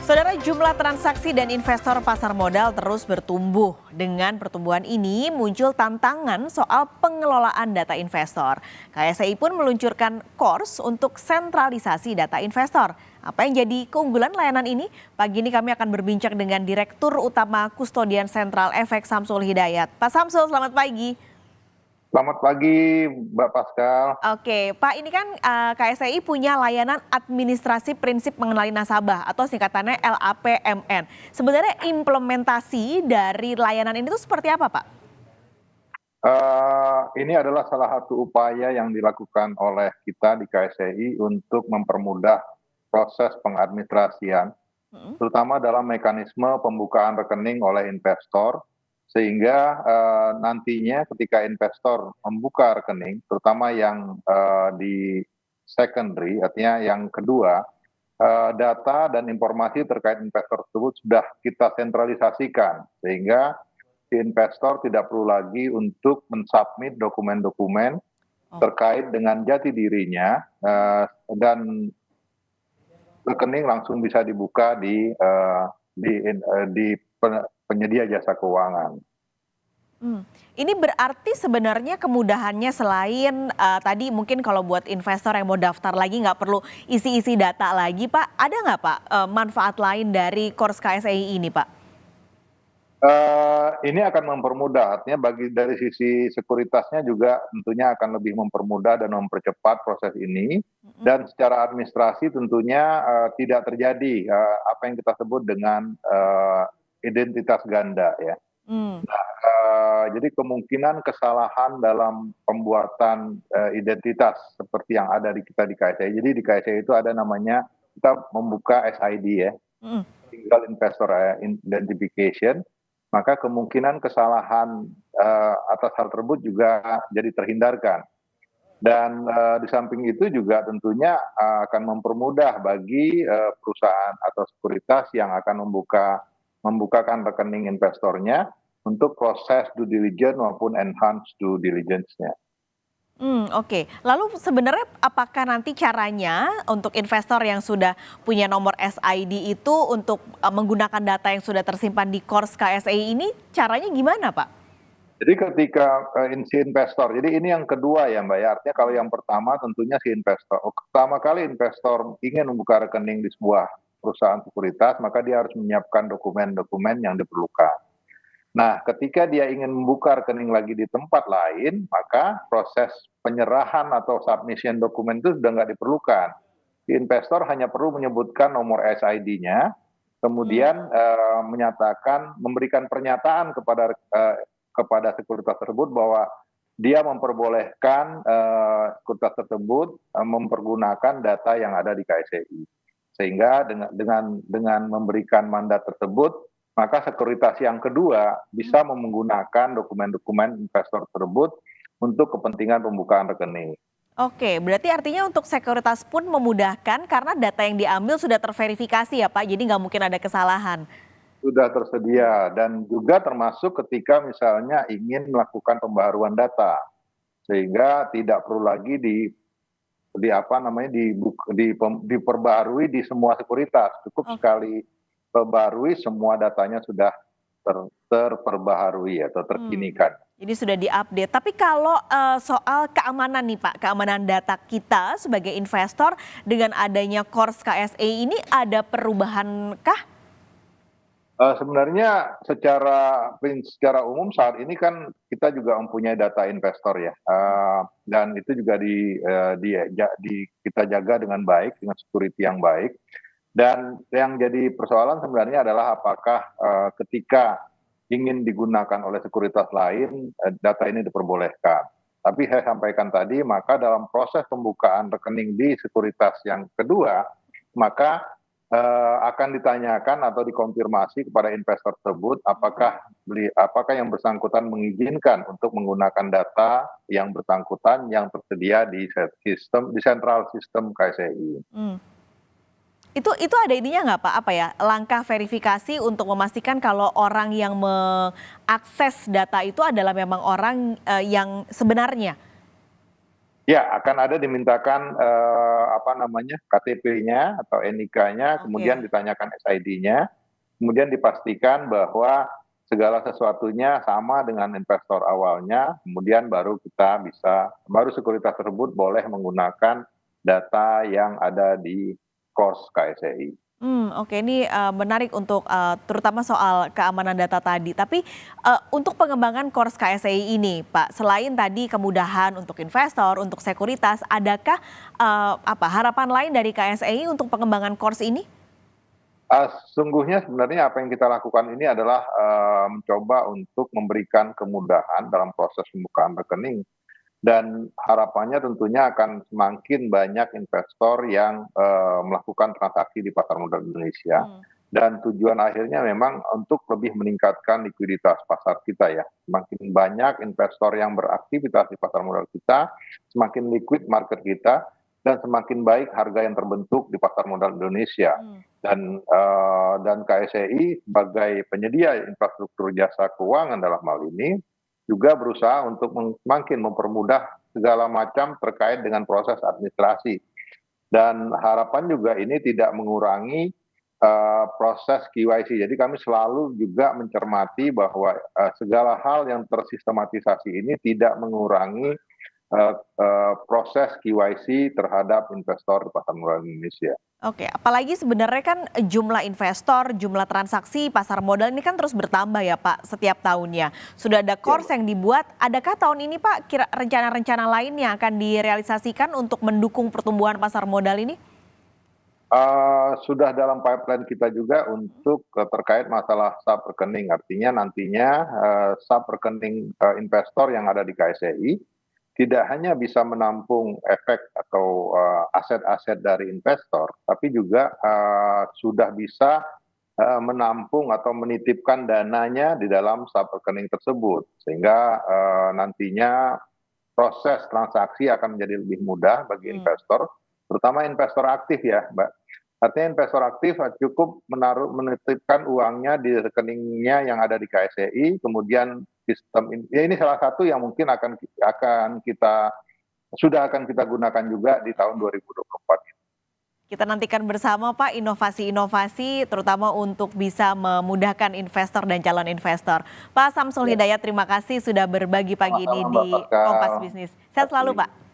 Saudara, jumlah transaksi dan investor pasar modal terus bertumbuh. Dengan pertumbuhan ini muncul tantangan soal pengelolaan data investor. KSEI pun meluncurkan course untuk sentralisasi data investor. Apa yang jadi keunggulan layanan ini? Pagi ini kami akan berbincang dengan Direktur Utama Kustodian Sentral Efek Samsul Hidayat. Pak Samsul, selamat pagi. Selamat pagi, Mbak Pascal. Oke, Pak, ini kan KSEI punya layanan administrasi prinsip mengenali nasabah atau singkatannya LAPMN. Sebenarnya implementasi dari layanan ini tuh seperti apa, Pak? Ini adalah salah satu upaya yang dilakukan oleh kita di KSEI untuk mempermudah proses pengadministrasian, terutama dalam mekanisme pembukaan rekening oleh investor, sehingga nantinya ketika investor membuka rekening, terutama yang di secondary, artinya yang kedua, data dan informasi terkait investor tersebut sudah kita sentralisasikan, sehingga si investor tidak perlu lagi untuk mensubmit dokumen-dokumen terkait dengan jati dirinya, dan rekening langsung bisa dibuka di penyedia jasa keuangan. Ini berarti sebenarnya kemudahannya selain tadi mungkin kalau buat investor yang mau daftar lagi nggak perlu isi-isi data lagi, Pak. Ada nggak, Pak, manfaat lain dari course KSEI ini, Pak? Ini akan mempermudah, artinya dari sisi sekuritasnya juga tentunya akan lebih mempermudah dan mempercepat proses ini. Dan secara administrasi tentunya tidak terjadi apa yang kita sebut dengan identitas ganda, ya. Jadi kemungkinan kesalahan dalam pembuatan identitas seperti yang ada di kita di KSEI. Jadi di KSEI itu ada namanya, kita membuka SID, ya, Single Investor Identification, maka kemungkinan kesalahan atas hal tersebut juga jadi terhindarkan. Dan di samping itu juga tentunya akan mempermudah bagi perusahaan atau sekuritas yang akan membukakan rekening investornya untuk proses due diligence maupun enhanced due diligence-nya. Oke. Lalu sebenarnya apakah nanti caranya untuk investor yang sudah punya nomor SID itu untuk menggunakan data yang sudah tersimpan di course KSEI ini caranya gimana, Pak? Jadi ketika si investor, jadi ini yang kedua ya, Mbak, ya, artinya kalau yang pertama tentunya si investor, pertama kali investor ingin membuka rekening di sebuah perusahaan sekuritas, maka dia harus menyiapkan dokumen-dokumen yang diperlukan. Nah, ketika dia ingin membuka rekening lagi di tempat lain, maka proses penyerahan atau submission dokumen itu sudah nggak diperlukan. Si investor hanya perlu menyebutkan nomor SID-nya, kemudian memberikan pernyataan kepada sekuritas tersebut bahwa dia memperbolehkan sekuritas tersebut mempergunakan data yang ada di KSEI. Sehingga dengan memberikan mandat tersebut, maka sekuritas yang kedua bisa menggunakan dokumen-dokumen investor tersebut untuk kepentingan pembukaan rekening. Oke, berarti artinya untuk sekuritas pun memudahkan karena data yang diambil sudah terverifikasi ya, Pak, jadi nggak mungkin ada kesalahan. Sudah tersedia, dan juga termasuk ketika misalnya ingin melakukan pembaruan data, sehingga tidak perlu lagi diperbarui di semua sekuritas, cukup sekali perbarui, semua datanya sudah terperbaharui atau terkinikan. Jadi sudah diupdate. Tapi kalau soal keamanan nih, Pak, keamanan data kita sebagai investor dengan adanya course KSEI ini ada perubahan kah? Sebenarnya secara umum saat ini kan kita juga mempunyai data investor, ya, dan itu juga kita jaga dengan baik, dengan security yang baik. Dan yang jadi persoalan sebenarnya adalah apakah ketika ingin digunakan oleh sekuritas lain, data ini diperbolehkan. Tapi saya sampaikan tadi, maka dalam proses pembukaan rekening di sekuritas yang kedua, maka akan ditanyakan atau dikonfirmasi kepada investor tersebut apakah yang bersangkutan mengizinkan untuk menggunakan data yang bersangkutan yang tersedia di central system KSEI. Itu ada ininya nggak, Pak, apa ya, langkah verifikasi untuk memastikan kalau orang yang mengakses data itu adalah memang orang yang sebenarnya? Ya, akan ada dimintakan apa namanya KTP-nya atau NIK-nya, kemudian Oke. ditanyakan SID-nya, kemudian dipastikan bahwa segala sesuatunya sama dengan investor awalnya, kemudian baru sekuritas tersebut boleh menggunakan data yang ada di KORS KSEI. Oke, ini, menarik untuk, terutama soal keamanan data tadi. Tapi, untuk pengembangan KORS KSEI ini, Pak, selain tadi kemudahan untuk investor, untuk sekuritas, adakah, harapan lain dari KSEI untuk pengembangan KORS ini? Sesungguhnya sebenarnya apa yang kita lakukan ini adalah mencoba untuk memberikan kemudahan dalam proses pembukaan rekening dan harapannya tentunya akan semakin banyak investor yang melakukan transaksi di pasar modal Indonesia Mmm, dan tujuan akhirnya memang untuk lebih meningkatkan likuiditas pasar kita ya. Semakin banyak investor yang beraktivitas di pasar modal kita, semakin liquid market kita dan semakin baik harga yang terbentuk di pasar modal Indonesia. mmm. Dan KSEI sebagai penyedia infrastruktur jasa keuangan dalam hal ini juga berusaha untuk semakin mempermudah segala macam terkait dengan proses administrasi. Dan harapan juga ini tidak mengurangi proses KYC. Jadi kami selalu juga mencermati bahwa segala hal yang tersistematisasi ini tidak mengurangi proses KYC terhadap investor di pasar modal Indonesia. Oke, apalagi sebenarnya kan jumlah investor, jumlah transaksi pasar modal ini kan terus bertambah ya Pak setiap tahunnya. Sudah ada Ya. KORS yang dibuat, adakah tahun ini Pak rencana-rencana lain yang akan direalisasikan untuk mendukung pertumbuhan pasar modal ini? Sudah dalam pipeline kita juga untuk terkait masalah sub rekening. Artinya nantinya sub rekening investor yang ada di KSEI tidak hanya bisa menampung efek atau aset-aset dari investor, tapi juga sudah bisa menampung atau menitipkan dananya di dalam sub rekening tersebut. Sehingga nantinya proses transaksi akan menjadi lebih mudah bagi Mmm, investor, terutama investor aktif ya, Mbak. Artinya investor aktif cukup menitipkan uangnya di rekeningnya yang ada di KSEI, kemudian sistem ya ini salah satu yang mungkin sudah akan kita gunakan juga di tahun oke. 2024. Kita nantikan bersama Pak inovasi-inovasi terutama untuk bisa memudahkan investor dan calon investor. Pak Samsul Ya, Hidayat terima kasih sudah berbagi pagi ini sama-sama di Mbak Pascal. Kompas Bisnis. Sehat selalu Terima kasih. Pak.